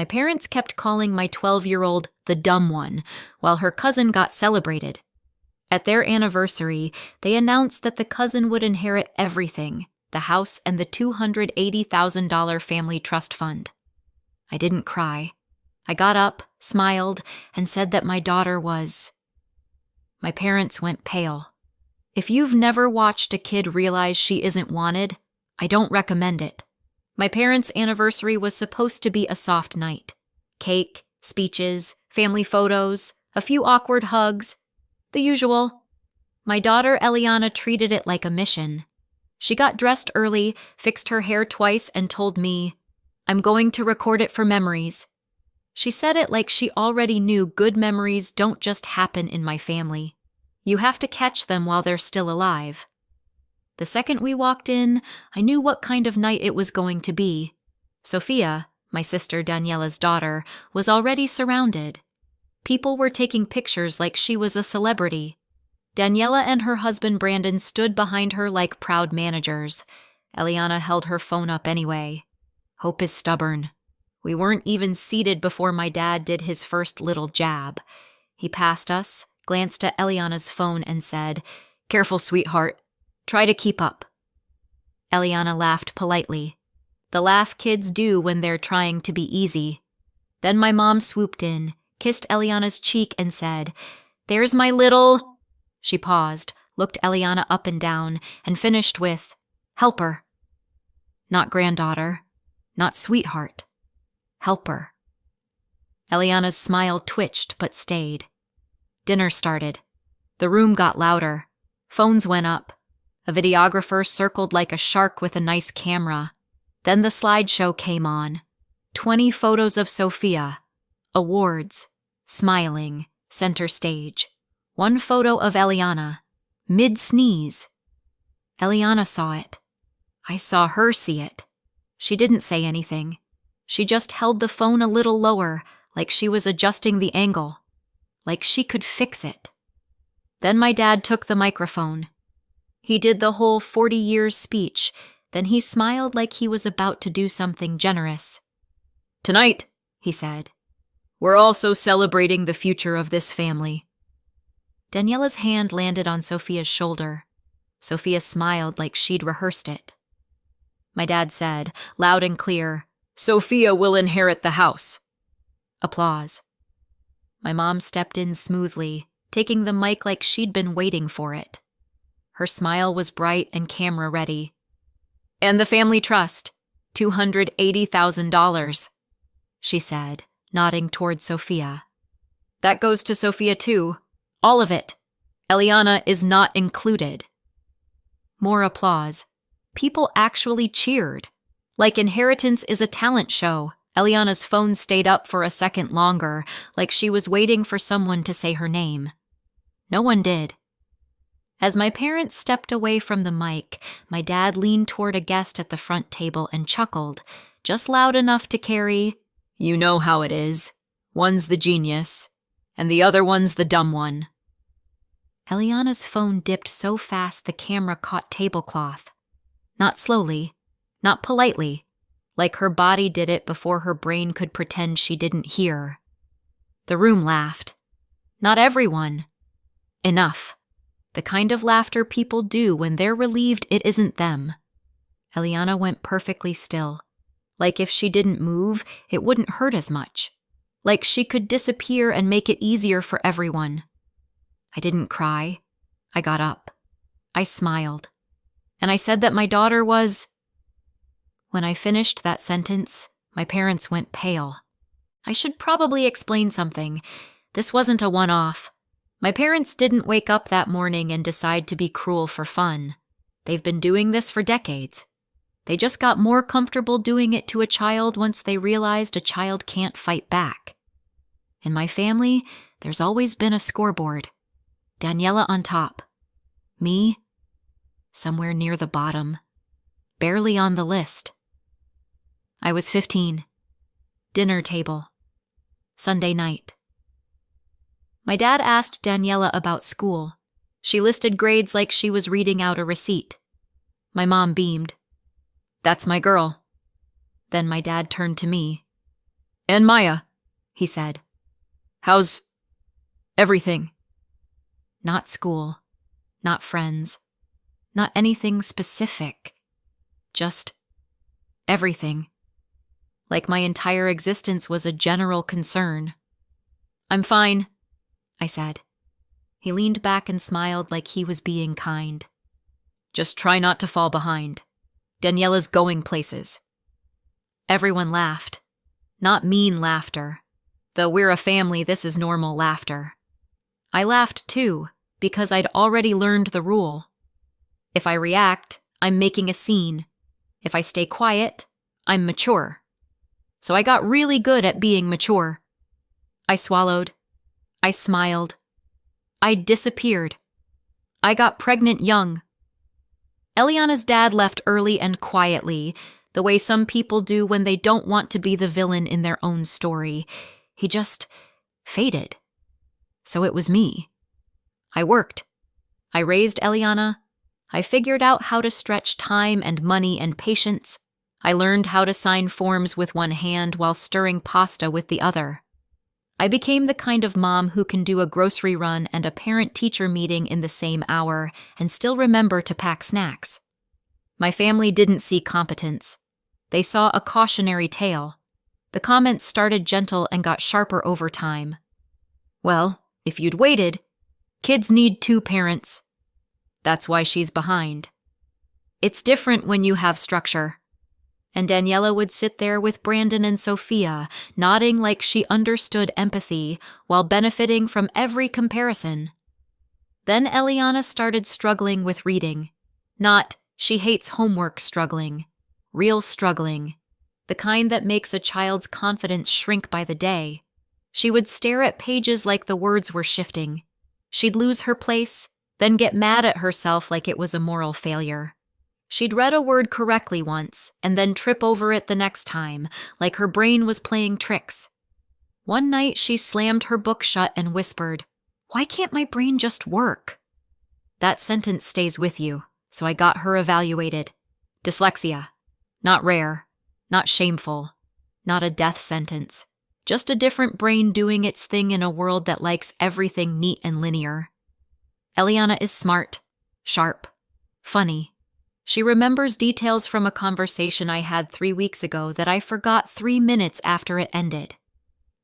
My parents kept calling my 12-year-old the dumb one, while her cousin got celebrated. At their anniversary, they announced that the cousin would inherit everything, the house and the $280,000 family trust fund. I didn't cry. I got up, smiled, and said that my daughter was... My parents went pale. If you've never watched a kid realize she isn't wanted, I don't recommend it. My parents' anniversary was supposed to be a soft night. Cake, speeches, family photos, a few awkward hugs, the usual. My daughter Eliana treated it like a mission. She got dressed early, fixed her hair twice, and told me, "I'm going to record it for memories." She said it like she already knew good memories don't just happen in my family. You have to catch them while they're still alive. The second we walked in, I knew what kind of night it was going to be. Sophia, my sister Daniela's daughter, was already surrounded. People were taking pictures like she was a celebrity. Daniela and her husband Brandon stood behind her like proud managers. Eliana held her phone up anyway. Hope is stubborn. We weren't even seated before my dad did his first little jab. He passed us, glanced at Eliana's phone, and said, "Careful, sweetheart. Try to keep up." Eliana laughed politely. The laugh kids do when they're trying to be easy. Then my mom swooped in, kissed Eliana's cheek, and said, "There's my little..." She paused, looked Eliana up and down, and finished with, "Helper." Not granddaughter, not sweetheart. Helper. Eliana's smile twitched but stayed. Dinner started. The room got louder. Phones went up. A videographer circled like a shark with a nice camera. Then the slideshow came on. 20 photos of Sophia. Awards. Smiling. Center stage. One photo of Eliana. Mid-sneeze. Eliana saw it. I saw her see it. She didn't say anything. She just held the phone a little lower, like she was adjusting the angle. Like she could fix it. Then my dad took the microphone. He did the whole 40 years speech, then he smiled like he was about to do something generous. "Tonight," he said, "we're also celebrating the future of this family." Daniela's hand landed on Sophia's shoulder. Sophia smiled like she'd rehearsed it. My dad said, loud and clear, "Sophia will inherit the house." Applause. My mom stepped in smoothly, taking the mic like she'd been waiting for it. Her smile was bright and camera ready. "And the family trust, $280,000, she said, nodding toward Sophia. "That goes to Sophia too. All of it. Eliana is not included." More applause. People actually cheered. Like Inheritance is a talent show, Eliana's phone stayed up for a second longer, like she was waiting for someone to say her name. No one did. As my parents stepped away from the mic, my dad leaned toward a guest at the front table and chuckled, just loud enough to carry, "You know how it is. One's the genius, and the other one's the dumb one." Eliana's phone dipped so fast the camera caught tablecloth. Not slowly, not politely, like her body did it before her brain could pretend she didn't hear. The room laughed. Not everyone. Enough. The kind of laughter people do when they're relieved it isn't them. Eliana went perfectly still. Like if she didn't move, it wouldn't hurt as much. Like she could disappear and make it easier for everyone. I didn't cry. I got up. I smiled. And I said that my daughter was... When I finished that sentence, my parents went pale. I should probably explain something. This wasn't a one-off. My parents didn't wake up that morning and decide to be cruel for fun. They've been doing this for decades. They just got more comfortable doing it to a child once they realized a child can't fight back. In my family, there's always been a scoreboard. Daniela on top. Me, somewhere near the bottom. Barely on the list. I was 15. Dinner table. Sunday night. My dad asked Daniela about school. She listed grades like she was reading out a receipt. My mom beamed. "That's my girl." Then my dad turned to me. "And Maya," he said. "How's everything?" Not school, not friends, not anything specific. Just everything. Like my entire existence was a general concern. "I'm fine," I said. He leaned back and smiled like he was being kind. "Just try not to fall behind. Daniela's going places." Everyone laughed. Not mean laughter. Though we're a family, this is normal laughter. I laughed too, because I'd already learned the rule. If I react, I'm making a scene. If I stay quiet, I'm mature. So I got really good at being mature. I swallowed. I smiled. I disappeared. I got pregnant young. Eliana's dad left early and quietly, the way some people do when they don't want to be the villain in their own story. He just faded. So it was me. I worked. I raised Eliana. I figured out how to stretch time and money and patience. I learned how to sign forms with one hand while stirring pasta with the other. I became the kind of mom who can do a grocery run and a parent-teacher meeting in the same hour and still remember to pack snacks. My family didn't see competence. They saw a cautionary tale. The comments started gentle and got sharper over time. "Well, if you'd waited, kids need 2 parents. That's why she's behind. It's different when you have structure." And Daniela would sit there with Brandon and Sophia, nodding like she understood empathy while benefiting from every comparison. Then Eliana started struggling with reading. Not, she hates homework struggling. Real struggling. The kind that makes a child's confidence shrink by the day. She would stare at pages like the words were shifting. She'd lose her place, then get mad at herself like it was a moral failure. She'd read a word correctly once, and then trip over it the next time, like her brain was playing tricks. One night she slammed her book shut and whispered, "Why can't my brain just work?" That sentence stays with you, so I got her evaluated. Dyslexia. Not rare, not shameful, not a death sentence. Just a different brain doing its thing in a world that likes everything neat and linear. Eliana is smart, sharp, funny. She remembers details from a conversation I had 3 weeks ago that I forgot 3 minutes after it ended.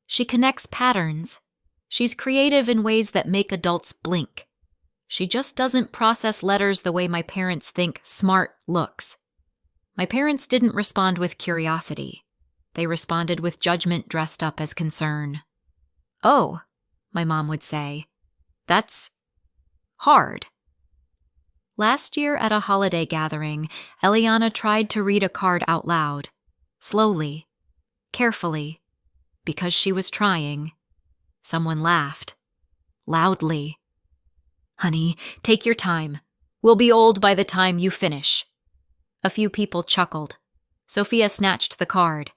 She connects patterns. She's creative in ways that make adults blink. She just doesn't process letters the way my parents think smart looks. My parents didn't respond with curiosity. They responded with judgment dressed up as concern. "Oh," my mom would say, "that's hard." Last year at a holiday gathering, Eliana tried to read a card out loud, slowly, carefully, because she was trying. Someone laughed, loudly. "Honey, take your time. We'll be old by the time you finish." A few people chuckled. Sophia snatched the card.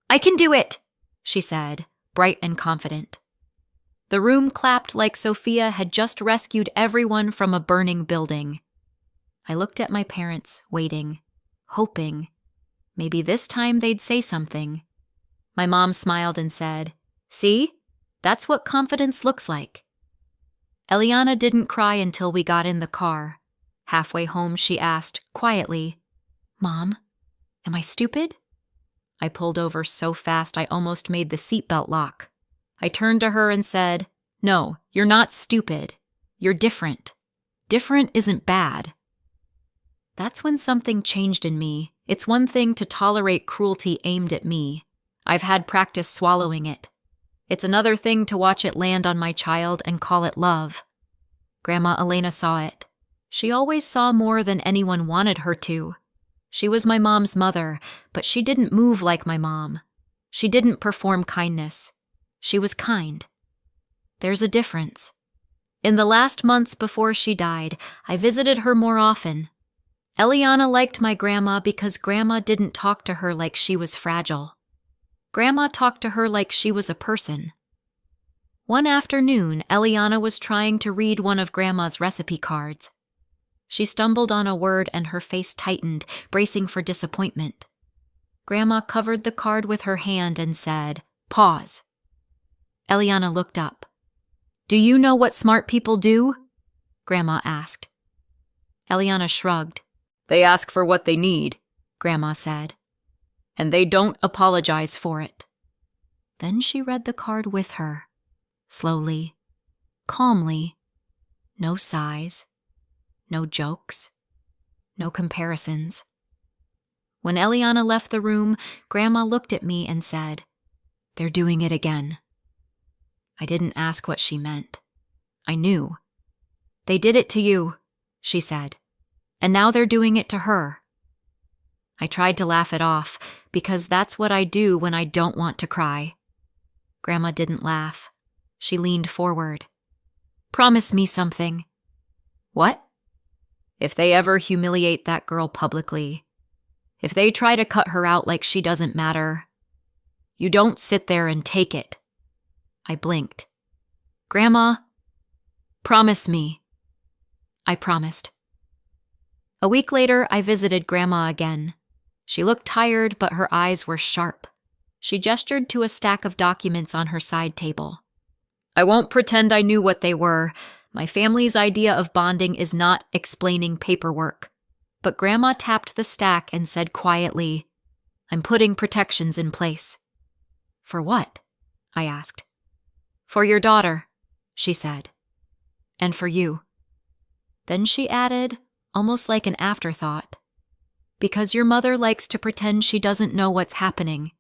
"I can do it," she said, bright and confident. The room clapped like Sophia had just rescued everyone from a burning building. I looked at my parents, waiting, hoping. Maybe this time they'd say something. My mom smiled and said, "See? That's what confidence looks like." Eliana didn't cry until we got in the car. Halfway home, she asked, quietly, "Mom, am I stupid?" I pulled over so fast I almost made the seatbelt lock. I turned to her and said, "No, you're not stupid. You're different. Different isn't bad." That's when something changed in me. It's one thing to tolerate cruelty aimed at me. I've had practice swallowing it. It's another thing to watch it land on my child and call it love. Grandma Elena saw it. She always saw more than anyone wanted her to. She was my mom's mother, but she didn't move like my mom. She didn't perform kindness. She was kind. There's a difference. In the last months before she died, I visited her more often. Eliana liked my grandma because Grandma didn't talk to her like she was fragile. Grandma talked to her like she was a person. One afternoon, Eliana was trying to read one of Grandma's recipe cards. She stumbled on a word and her face tightened, bracing for disappointment. Grandma covered the card with her hand and said, Pause. Eliana looked up. Do you know what smart people do? Grandma asked. Eliana shrugged. They ask for what they need, Grandma said. And they don't apologize for it. Then she read the card with her, slowly, calmly. No sighs, no jokes, no comparisons. When Eliana left the room, Grandma looked at me and said, They're doing it again. I didn't ask what she meant. I knew. They did it to you, she said, and now they're doing it to her. I tried to laugh it off, because that's what I do when I don't want to cry. Grandma didn't laugh. She leaned forward. Promise me something. What? If they ever humiliate that girl publicly, if they try to cut her out like she doesn't matter, you don't sit there and take it. I blinked. Grandma, promise me. I promised. A week later, I visited Grandma again. She looked tired, but her eyes were sharp. She gestured to a stack of documents on her side table. I won't pretend I knew what they were. My family's idea of bonding is not explaining paperwork. But Grandma tapped the stack and said quietly, I'm putting protections in place. For what? I asked. For your daughter, she said. And for you. Then she added, almost like an afterthought, because your mother likes to pretend she doesn't know what's happening,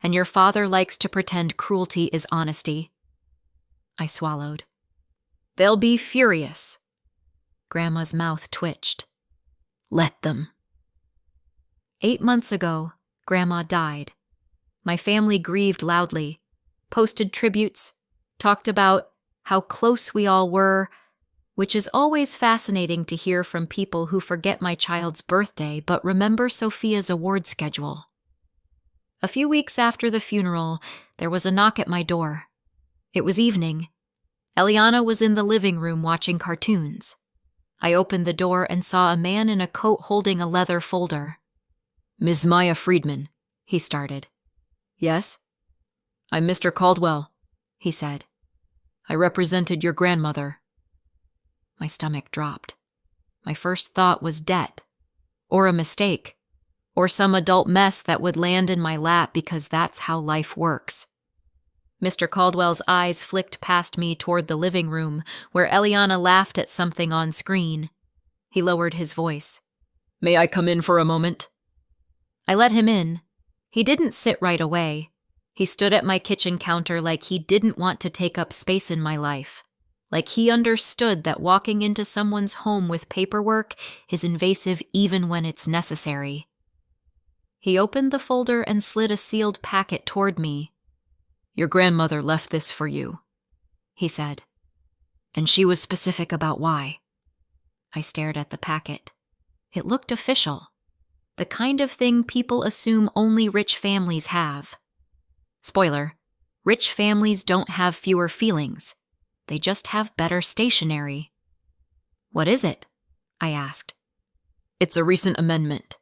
and your father likes to pretend cruelty is honesty. I swallowed. They'll be furious. Grandma's mouth twitched. Let them. 8 months ago, Grandma died. My family grieved loudly, posted tributes, talked about how close we all were, which is always fascinating to hear from people who forget my child's birthday but remember Sophia's award schedule. A few weeks after the funeral, there was a knock at my door. It was evening. Eliana was in the living room watching cartoons. I opened the door and saw a man in a coat holding a leather folder. Ms. Maya Friedman, he started. Yes? I'm Mr. Caldwell, he said. I represented your grandmother. My stomach dropped. My first thought was debt, or a mistake, or some adult mess that would land in my lap because that's how life works. Mr. Caldwell's eyes flicked past me toward the living room, where Eliana laughed at something on screen. He lowered his voice. May I come in for a moment? I let him in. He didn't sit right away. He stood at my kitchen counter like he didn't want to take up space in my life, like he understood that walking into someone's home with paperwork is invasive even when it's necessary. He opened the folder and slid a sealed packet toward me. Your grandmother left this for you, he said, and she was specific about why. I stared at the packet. It looked official, the kind of thing people assume only rich families have. Spoiler, rich families don't have fewer feelings. They just have better stationery. What is it? I asked. It's a recent amendment,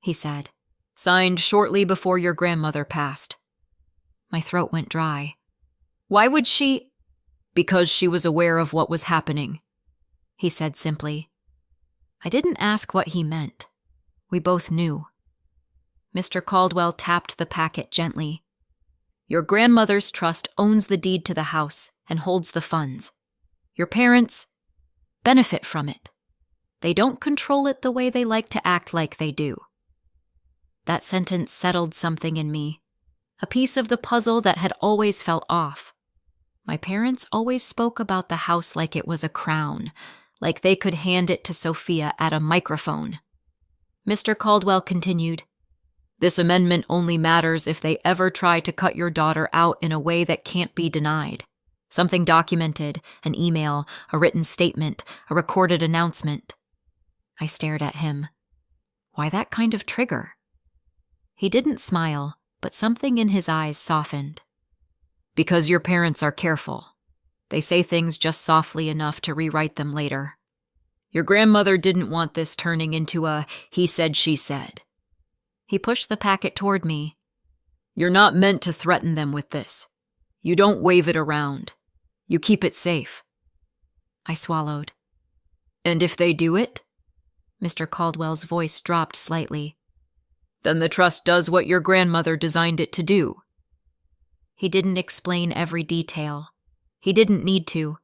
he said, signed shortly before your grandmother passed. My throat went dry. Why would she? Because she was aware of what was happening, he said simply. I didn't ask what he meant. We both knew. Mr. Caldwell tapped the packet gently. Your grandmother's trust owns the deed to the house and holds the funds. Your parents benefit from it. They don't control it the way they like to act like they do. That sentence settled something in me, a piece of the puzzle that had always felt off. My parents always spoke about the house like it was a crown, like they could hand it to Sophia at a microphone. Mr. Caldwell continued, This amendment only matters if they ever try to cut your daughter out in a way that can't be denied. Something documented, an email, a written statement, a recorded announcement. I stared at him. Why that kind of trigger? He didn't smile, but something in his eyes softened. Because your parents are careful. They say things just softly enough to rewrite them later. Your grandmother didn't want this turning into a he said, she said. He pushed the packet toward me. You're not meant to threaten them with this. You don't wave it around. You keep it safe. I swallowed. And if they do it? Mr. Caldwell's voice dropped slightly. Then the trust does what your grandmother designed it to do. He didn't explain every detail. He didn't need to.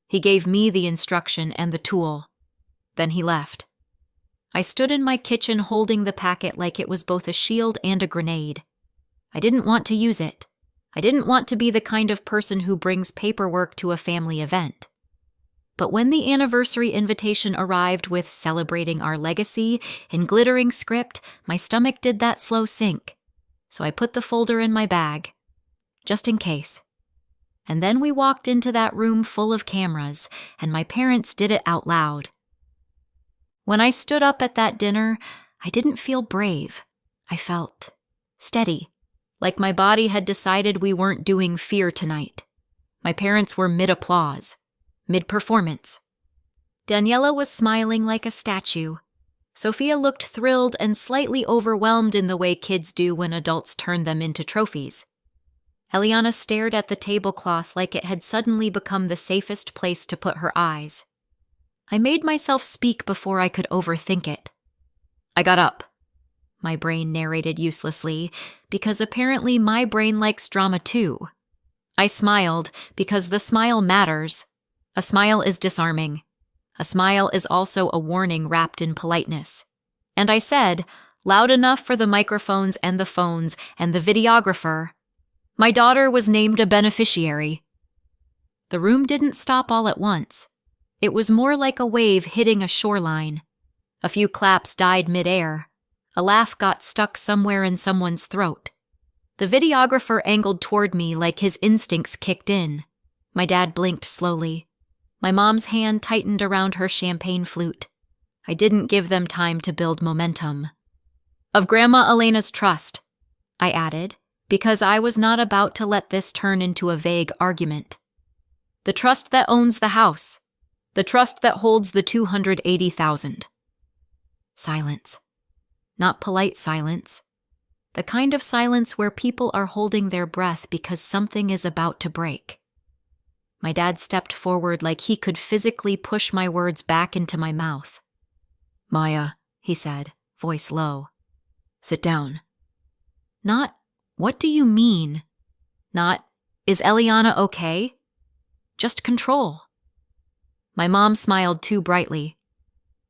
He gave me the instruction and the tool. Then he left. I stood in my kitchen holding the packet like it was both a shield and a grenade. I didn't want to use it. I didn't want to be the kind of person who brings paperwork to a family event. But when the anniversary invitation arrived with celebrating our legacy in glittering script, my stomach did that slow sink. So I put the folder in my bag, just in case. And then we walked into that room full of cameras, and my parents did it out loud. When I stood up at that dinner, I didn't feel brave. I felt steady, like my body had decided we weren't doing fear tonight. My parents were mid-applause, mid-performance. Daniela was smiling like a statue. Sophia looked thrilled and slightly overwhelmed in the way kids do when adults turn them into trophies. Eliana stared at the tablecloth like it had suddenly become the safest place to put her eyes. I made myself speak before I could overthink it. I got up, my brain narrated uselessly, because apparently my brain likes drama too. I smiled, because the smile matters. A smile is disarming. A smile is also a warning wrapped in politeness. And I said, loud enough for the microphones and the phones and the videographer, my daughter was named a beneficiary. The room didn't stop all at once. It was more like a wave hitting a shoreline. A few claps died midair. A laugh got stuck somewhere in someone's throat. The videographer angled toward me like his instincts kicked in. My dad blinked slowly. My mom's hand tightened around her champagne flute. I didn't give them time to build momentum. Of Grandma Elena's trust, I added, because I was not about to let this turn into a vague argument. The trust that owns the house. The trust that holds the $280,000. Silence. Not polite silence. The kind of silence where people are holding their breath because something is about to break. My dad stepped forward like he could physically push my words back into my mouth. Maya, he said, voice low. Sit down. Not, what do you mean? Not, is Eliana okay? Just control. My mom smiled too brightly.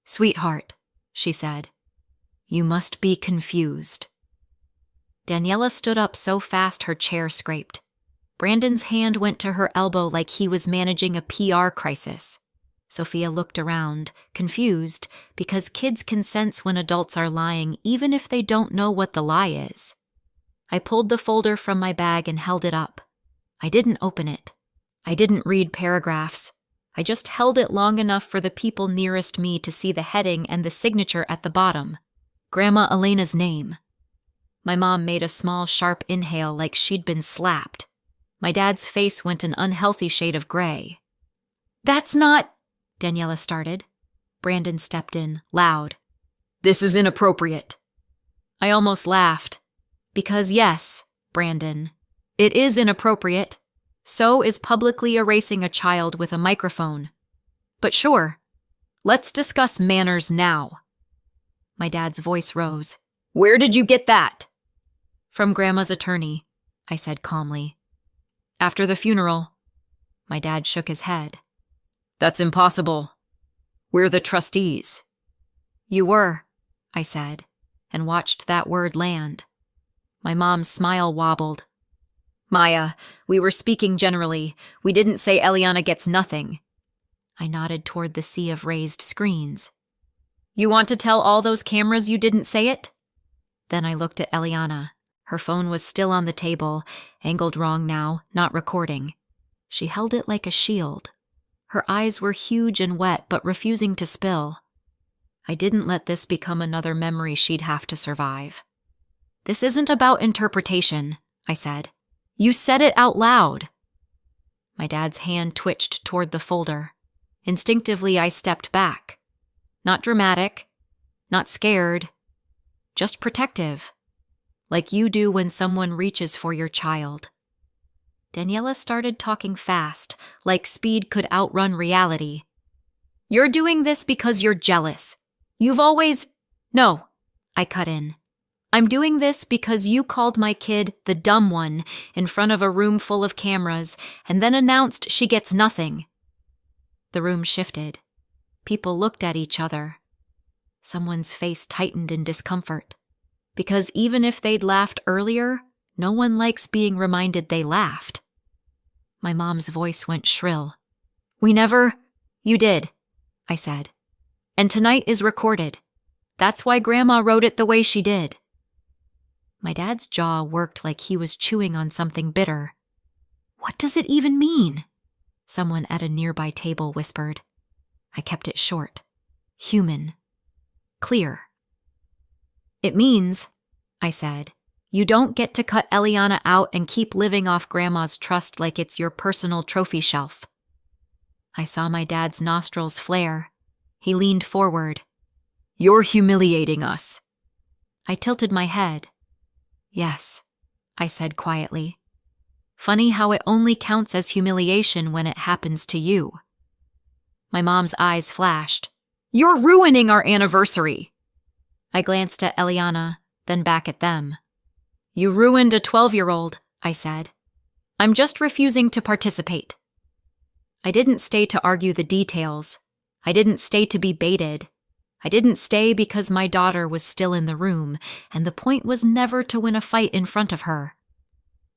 Sweetheart, she said, you must be confused. Daniela stood up so fast her chair scraped. Brandon's hand went to her elbow like he was managing a PR crisis. Sophia looked around, confused, because kids can sense when adults are lying even if they don't know what the lie is. I pulled the folder from my bag and held it up. I didn't open it. I didn't read paragraphs. I just held it long enough for the people nearest me to see the heading and the signature at the bottom. Grandma Elena's name. My mom made a small, sharp inhale like she'd been slapped. My dad's face went an unhealthy shade of gray. That's not... Daniela started. Brandon stepped in, loud. This is inappropriate. I almost laughed. Because yes, Brandon, it is inappropriate. So is publicly erasing a child with a microphone. But sure, let's discuss manners now. My dad's voice rose. Where did you get that? From Grandma's attorney, I said calmly. After the funeral. My dad shook his head. That's impossible. We're the trustees. You were, I said, and watched that word land. My mom's smile wobbled. Maya, we were speaking generally. We didn't say Eliana gets nothing. I nodded toward the sea of raised screens. You want to tell all those cameras you didn't say it? Then I looked at Eliana. Her phone was still on the table, angled wrong now, not recording. She held it like a shield. Her eyes were huge and wet, but refusing to spill. I didn't let this become another memory she'd have to survive. This isn't about interpretation, I said. You said it out loud. My dad's hand twitched toward the folder. Instinctively, I stepped back. Not dramatic, not scared, just protective. like you do when someone reaches for your child." Daniela started talking fast, like speed could outrun reality. "You're doing this because you're jealous. You've always—" "No," I cut in. "I'm doing this because you called my kid the dumb one in front of a room full of cameras and then announced she gets nothing." The room shifted. People looked at each other. Someone's face tightened in discomfort. Because even if they'd laughed earlier, no one likes being reminded they laughed. My mom's voice went shrill. "You did," I said. "And tonight is recorded. That's why Grandma wrote it the way she did." My dad's jaw worked like he was chewing on something bitter. "What does it even mean?" Someone at a nearby table whispered. I kept it short. Human. Clear. "It means," I said, "you don't get to cut Eliana out and keep living off Grandma's trust like it's your personal trophy shelf." I saw my dad's nostrils flare. He leaned forward. "You're humiliating us." I tilted my head. "Yes," I said quietly. "Funny how it only counts as humiliation when it happens to you." My mom's eyes flashed. "You're ruining our anniversary." I glanced at Eliana, then back at them. "You ruined a 12-year-old, I said. "I'm just refusing to participate." I didn't stay to argue the details. I didn't stay to be baited. I didn't stay because my daughter was still in the room, and the point was never to win a fight in front of her.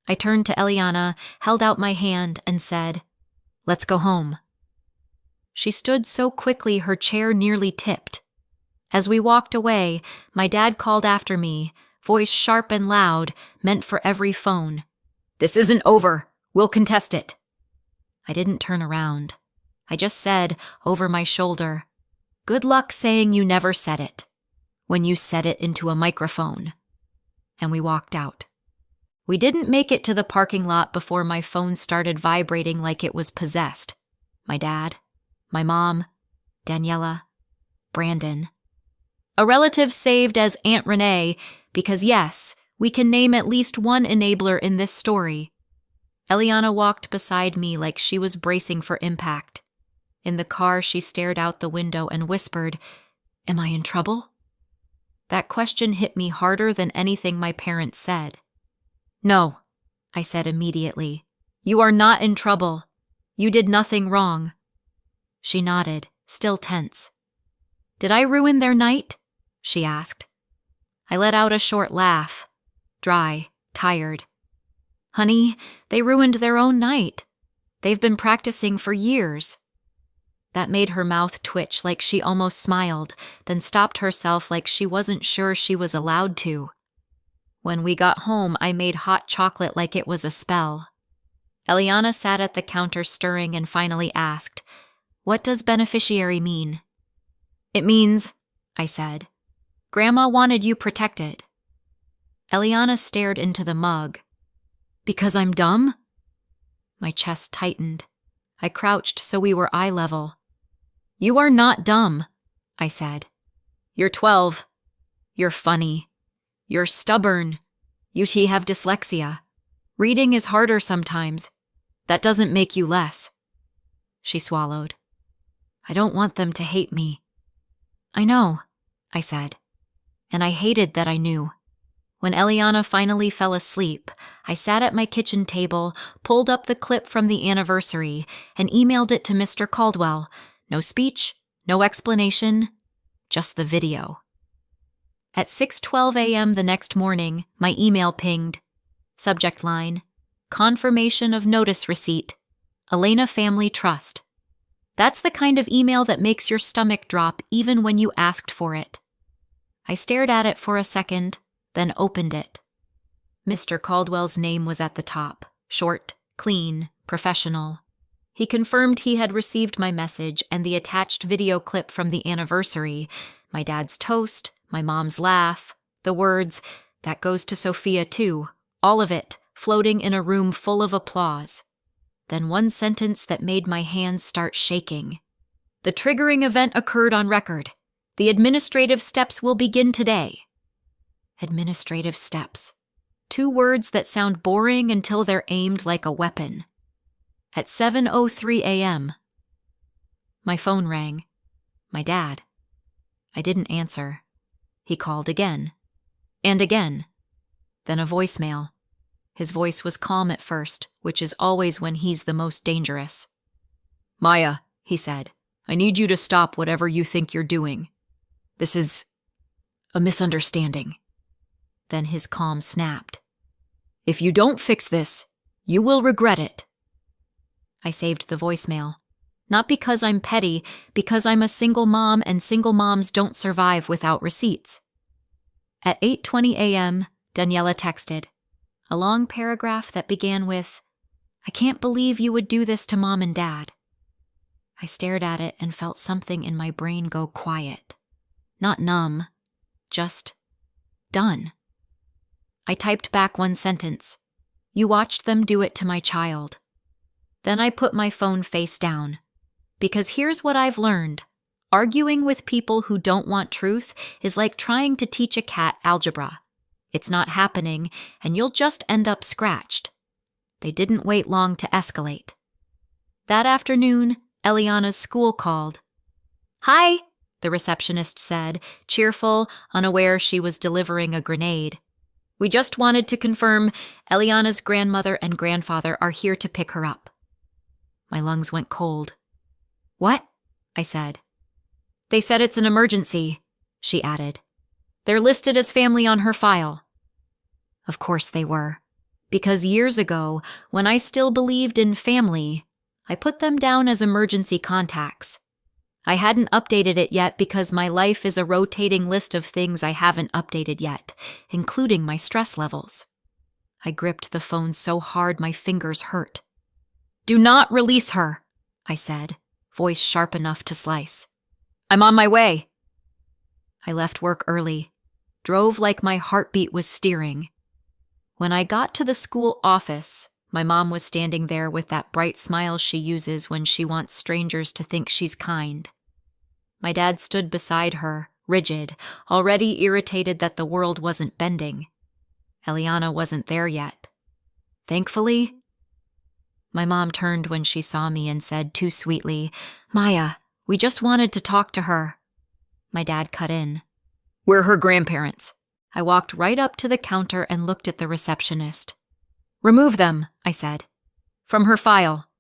I turned to Eliana, held out my hand, and said, "Let's go home." She stood so quickly her chair nearly tipped. As we walked away, my dad called after me, voice sharp and loud, meant for every phone. "This isn't over. We'll contest it." I didn't turn around. I just said, over my shoulder, "Good luck saying you never said it, when you said it into a microphone." And we walked out. We didn't make it to the parking lot before my phone started vibrating like it was possessed. My dad, my mom, Daniela, Brandon. A relative saved as Aunt Renee, because yes, we can name at least one enabler in this story. Eliana walked beside me like she was bracing for impact. In the car, she stared out the window and whispered, "Am I in trouble?" That question hit me harder than anything my parents said. "No," I said immediately. "You are not in trouble. You did nothing wrong." She nodded, still tense. "Did I ruin their night?" she asked. I let out a short laugh, dry, tired. "Honey, they ruined their own night. They've been practicing for years." That made her mouth twitch like she almost smiled, then stopped herself like she wasn't sure she was allowed to. When we got home, I made hot chocolate like it was a spell. Eliana sat at the counter stirring and finally asked, "What does beneficiary mean?" "It means," I said, "Grandma wanted you protected." Eliana stared into the mug. "Because I'm dumb?" My chest tightened. I crouched so we were eye level. "You are not dumb," I said. "You're 12. You're funny. You're stubborn. You have dyslexia. Reading is harder sometimes. That doesn't make you less." She swallowed. "I don't want them to hate me." "I know," I said. And I hated that I knew. When Eliana finally fell asleep, I sat at my kitchen table, pulled up the clip from the anniversary, and emailed it to Mr. Caldwell. No speech, no explanation, just the video. At 6:12 a.m. the next morning, my email pinged. Subject line, "Confirmation of notice receipt. Elena Family Trust." That's the kind of email that makes your stomach drop even when you asked for it. I stared at it for a second, then opened it. Mr. Caldwell's name was at the top, short, clean, professional. He confirmed he had received my message and the attached video clip from the anniversary, my dad's toast, my mom's laugh, the words, "That goes to Sophia too," all of it, floating in a room full of applause. Then one sentence that made my hands start shaking. "The triggering event occurred on record. The administrative steps will begin today." Administrative steps. 2 words that sound boring until they're aimed like a weapon. At 7:03 a.m. My phone rang. My dad. I didn't answer. He called again. And again. Then a voicemail. His voice was calm at first, which is always when he's the most dangerous. "Maya," he said, "I need you to stop whatever you think you're doing. This is a misunderstanding." Then his calm snapped. "If you don't fix this, you will regret it." I saved the voicemail. Not because I'm petty, because I'm a single mom and single moms don't survive without receipts. At 8:20 a.m., Daniela texted. A long paragraph that began with, "I can't believe you would do this to Mom and Dad." I stared at it and felt something in my brain go quiet. Not numb, just done. I typed back one sentence. "You watched them do it to my child." Then I put my phone face down. Because here's what I've learned. Arguing with people who don't want truth is like trying to teach a cat algebra. It's not happening, and you'll just end up scratched. They didn't wait long to escalate. That afternoon, Eliana's school called. "Hi," the receptionist said, cheerful, unaware she was delivering a grenade. "We just wanted to confirm Eliana's grandmother and grandfather are here to pick her up." My lungs went cold. "What?" I said. "They said it's an emergency," she added. "They're listed as family on her file." Of course they were. Because years ago, when I still believed in family, I put them down as emergency contacts. I hadn't updated it yet because my life is a rotating list of things I haven't updated yet, including my stress levels. I gripped the phone so hard my fingers hurt. "Do not release her," I said, voice sharp enough to slice. "I'm on my way." I left work early, drove like my heartbeat was steering. When I got to the school office, my mom was standing there with that bright smile she uses when she wants strangers to think she's kind. My dad stood beside her, rigid, already irritated that the world wasn't bending. Eliana wasn't there yet. Thankfully. My mom turned when she saw me and said too sweetly, "Maya, we just wanted to talk to her." My dad cut in. "We're her grandparents." I walked right up to the counter and looked at the receptionist. "Remove them," I said. "From her file.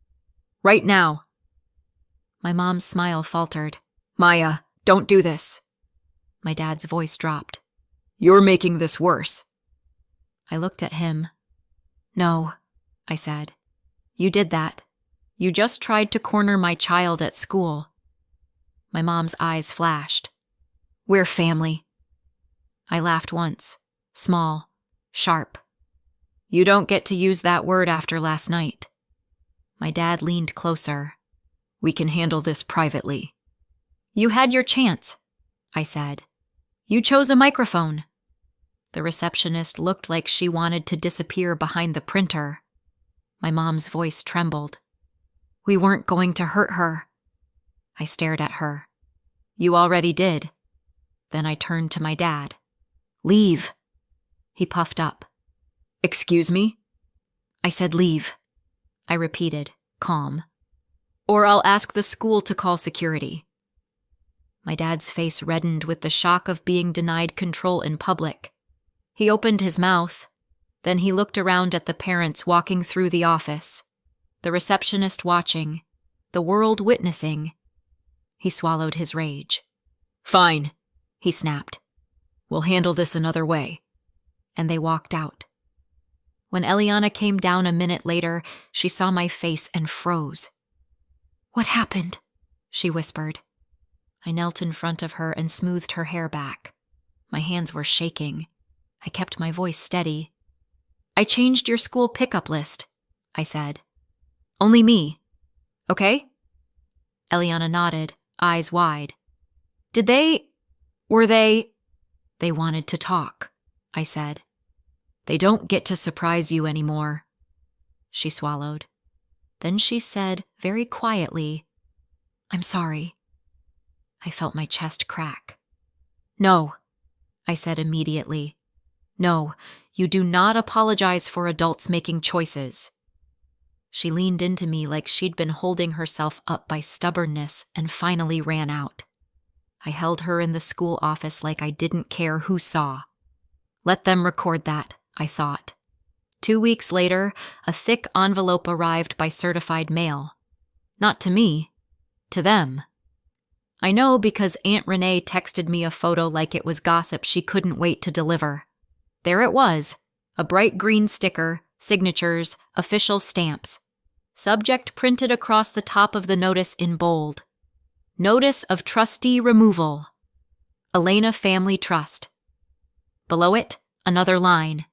Right now." My mom's smile faltered. "Maya, don't do this." My dad's voice dropped. "You're making this worse." I looked at him. "No," I said. "You did that. You just tried to corner my child at school." My mom's eyes flashed. "We're family." I laughed once, small, sharp. "You don't get to use that word after last night." My dad leaned closer. "We can handle this privately." "You had your chance," I said. "You chose a microphone." The receptionist looked like she wanted to disappear behind the printer. My mom's voice trembled. "We weren't going to hurt her." I stared at her. "You already did." Then I turned to my dad. "Leave." He puffed up. "Excuse me?" I said leave. I repeated, calm. "Or I'll ask the school to call security." My dad's face reddened with the shock of being denied control in public. He opened his mouth. Then he looked around at the parents walking through the office, the receptionist watching, the world witnessing. He swallowed his rage. "Fine," he snapped. "We'll handle this another way." And they walked out. When Eliana came down a minute later, she saw my face and froze. "What happened?" she whispered. I knelt in front of her and smoothed her hair back. My hands were shaking. I kept my voice steady. "I changed your school pickup list," I said. "Only me. Okay?" Eliana nodded, eyes wide. Were they? "They wanted to talk," I said. "They don't get to surprise you anymore." She swallowed. Then she said, very quietly, "I'm sorry." I felt my chest crack. "No," I said immediately. No, you do not apologize for adults making choices. She leaned into me like she'd been holding herself up by stubbornness and finally ran out. I held her in the school office like I didn't care who saw. Let them record that, I thought. 2 weeks later, a thick envelope arrived by certified mail. Not to me, to them. I know because Aunt Renee texted me a photo like it was gossip she couldn't wait to deliver. There it was, a bright green sticker, signatures, official stamps. Subject printed across the top of the notice in bold. Notice of trustee removal. Elena Family Trust. Below it, another line.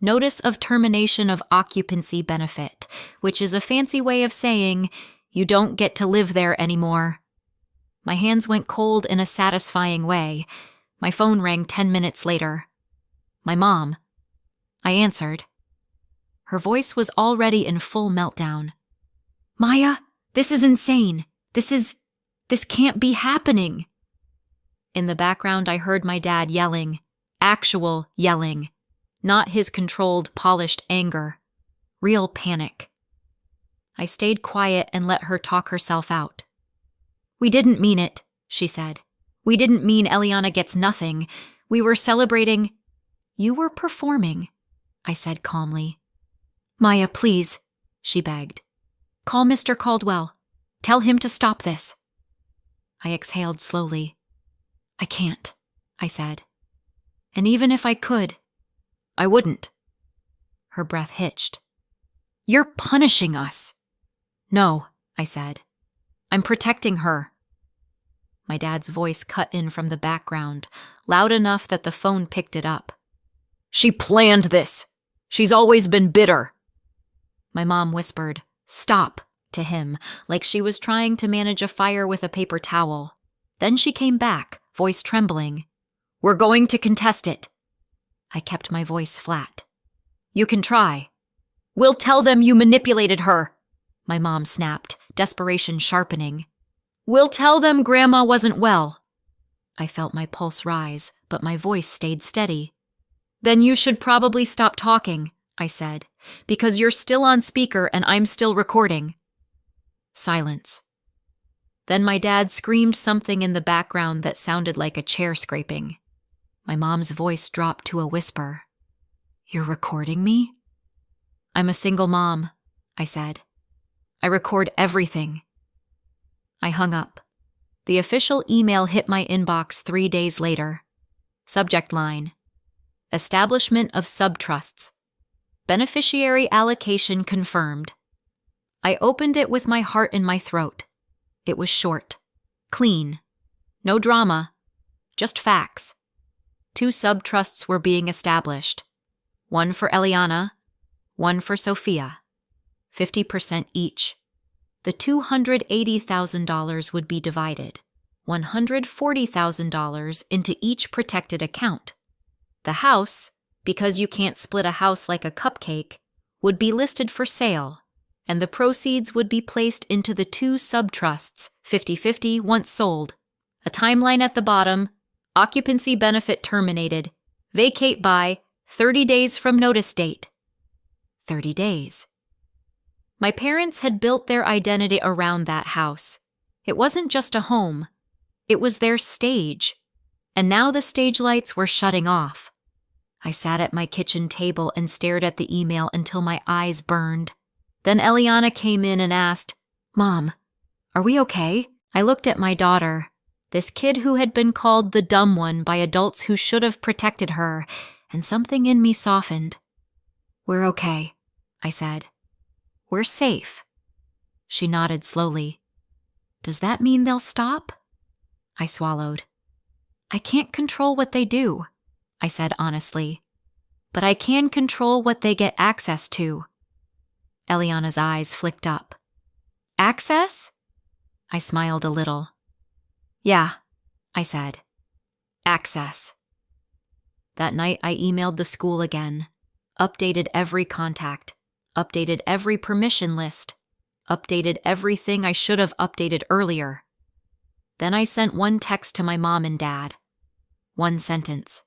Notice of termination of occupancy benefit, which is a fancy way of saying you don't get to live there anymore. My hands went cold in a satisfying way. My phone rang 10 minutes later. My mom. I answered. Her voice was already in full meltdown. Maya, this is insane. This can't be happening. In the background, I heard my dad yelling. Actual yelling. Not his controlled, polished anger. Real panic. I stayed quiet and let her talk herself out. We didn't mean it, she said. We didn't mean Eliana gets nothing. We were celebrating. You were performing, I said calmly. Maya, please, she begged. Call Mr. Caldwell. Tell him to stop this. I exhaled slowly. I can't, I said. And even if I could, I wouldn't. Her breath hitched. You're punishing us. No, I said. I'm protecting her. My dad's voice cut in from the background, loud enough that the phone picked it up. She planned this. She's always been bitter. My mom whispered, Stop, to him, like she was trying to manage a fire with a paper towel. Then she came back, voice trembling. We're going to contest it. I kept my voice flat. You can try. We'll tell them you manipulated her, my mom snapped, desperation sharpening. We'll tell them Grandma wasn't well. I felt my pulse rise, but my voice stayed steady. Then you should probably stop talking, I said, because you're still on speaker and I'm still recording. Silence. Then my dad screamed something in the background that sounded like a chair scraping. My mom's voice dropped to a whisper. You're recording me? I'm a single mom, I said. I record everything. I hung up. The official email hit my inbox 3 days later. Subject line. Establishment of subtrusts. Beneficiary allocation confirmed. I opened it with my heart in my throat. It was short. Clean. No drama. Just facts. 2 subtrusts were being established. One for Eliana, one for Sophia. 50% each. The $280,000 would be divided. $140,000 into each protected account. The house, because you can't split a house like a cupcake, would be listed for sale, and the proceeds would be placed into the 2 subtrusts, 50-50 once sold. A timeline at the bottom, occupancy benefit terminated, vacate by 30 days from notice date. 30 days. My parents had built their identity around that house. It wasn't just a home. It was their stage. And now the stage lights were shutting off. I sat at my kitchen table and stared at the email until my eyes burned. Then Eliana came in and asked, Mom, are we okay? I looked at my daughter, this kid who had been called the dumb one by adults who should have protected her, and something in me softened. We're okay, I said. We're safe. She nodded slowly. Does that mean they'll stop? I swallowed. I can't control what they do, I said honestly, but I can control what they get access to. Eliana's eyes flicked up. Access? I smiled a little. Yeah, I said. Access. That night I emailed the school again, updated every contact, updated every permission list, updated everything I should have updated earlier. Then I sent one text to my mom and dad. One sentence.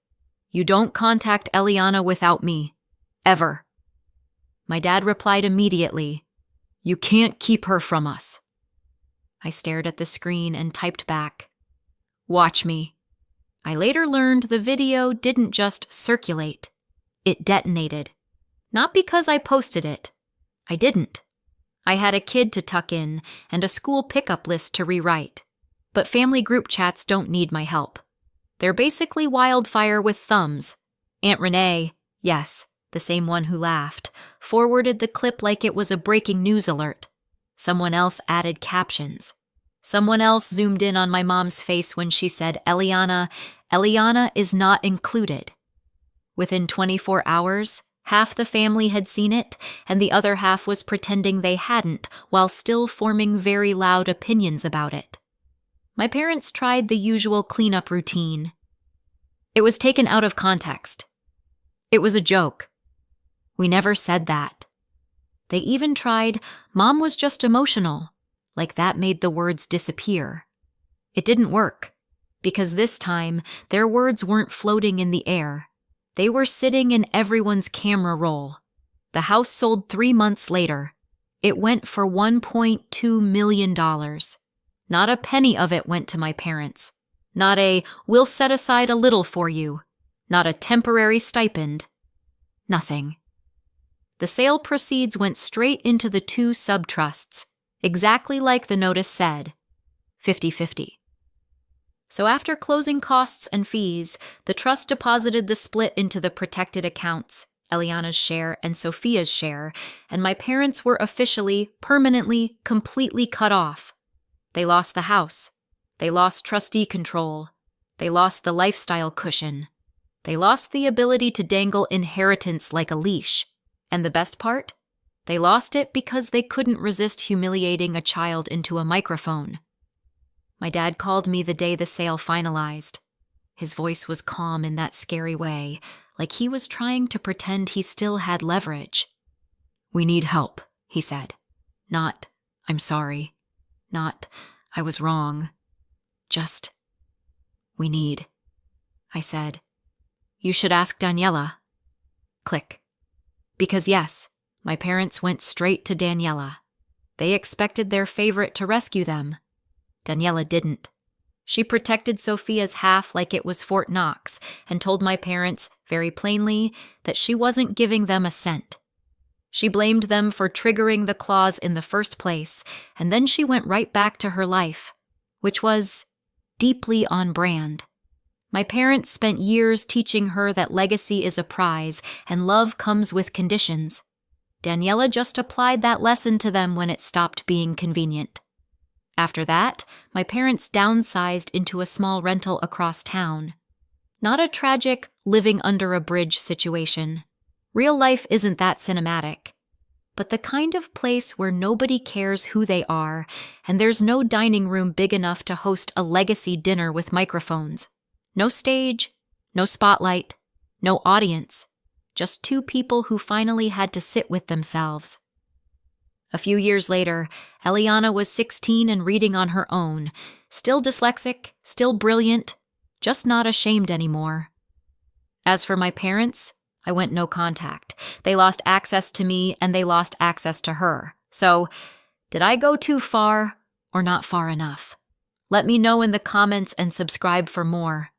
You don't contact Eliana without me. Ever. My dad replied immediately, You can't keep her from us. I stared at the screen and typed back, Watch me. I later learned the video didn't just circulate. It detonated. Not because I posted it. I didn't. I had a kid to tuck in and a school pickup list to rewrite. But family group chats don't need my help. They're basically wildfire with thumbs. Aunt Renee, yes, the same one who laughed, forwarded the clip like it was a breaking news alert. Someone else added captions. Someone else zoomed in on my mom's face when she said, Eliana is not included. Within 24 hours, half the family had seen it, and the other half was pretending they hadn't, while still forming very loud opinions about it. My parents tried the usual cleanup routine. It was taken out of context. It was a joke. We never said that. They even tried, Mom was just emotional, like that made the words disappear. It didn't work, because this time, their words weren't floating in the air. They were sitting in everyone's camera roll. The house sold 3 months later. It went for $1.2 million. Not a penny of it went to my parents. Not a, we'll set aside a little for you. Not a temporary stipend. Nothing. The sale proceeds went straight into the 2 sub-trusts, exactly like the notice said, 50-50. So after closing costs and fees, the trust deposited the split into the protected accounts, Eliana's share and Sophia's share, and my parents were officially, permanently, completely cut off. They lost the house. They lost trustee control. They lost the lifestyle cushion. They lost the ability to dangle inheritance like a leash. And the best part? They lost it because they couldn't resist humiliating a child into a microphone. My dad called me the day the sale finalized. His voice was calm in that scary way, like he was trying to pretend he still had leverage. We need help, he said. Not, I'm sorry. Not, I was wrong. Just, we need. I said, you should ask Daniela. Click. Because yes, my parents went straight to Daniela. They expected their favorite to rescue them. Daniela didn't. She protected Sophia's half like it was Fort Knox and told my parents, very plainly, that she wasn't giving them a cent. She blamed them for triggering the clause in the first place, and then she went right back to her life, which was deeply on brand. My parents spent years teaching her that legacy is a prize and love comes with conditions. Daniela just applied that lesson to them when it stopped being convenient. After that, my parents downsized into a small rental across town. Not a tragic, living under a bridge situation. Real life isn't that cinematic. But the kind of place where nobody cares who they are, and there's no dining room big enough to host a legacy dinner with microphones. No stage, no spotlight, no audience. Just 2 people who finally had to sit with themselves. A few years later, Eliana was 16 and reading on her own, still dyslexic, still brilliant, just not ashamed anymore. As for my parents, I went no contact. They lost access to me and they lost access to her. So, did I go too far or not far enough? Let me know in the comments and subscribe for more.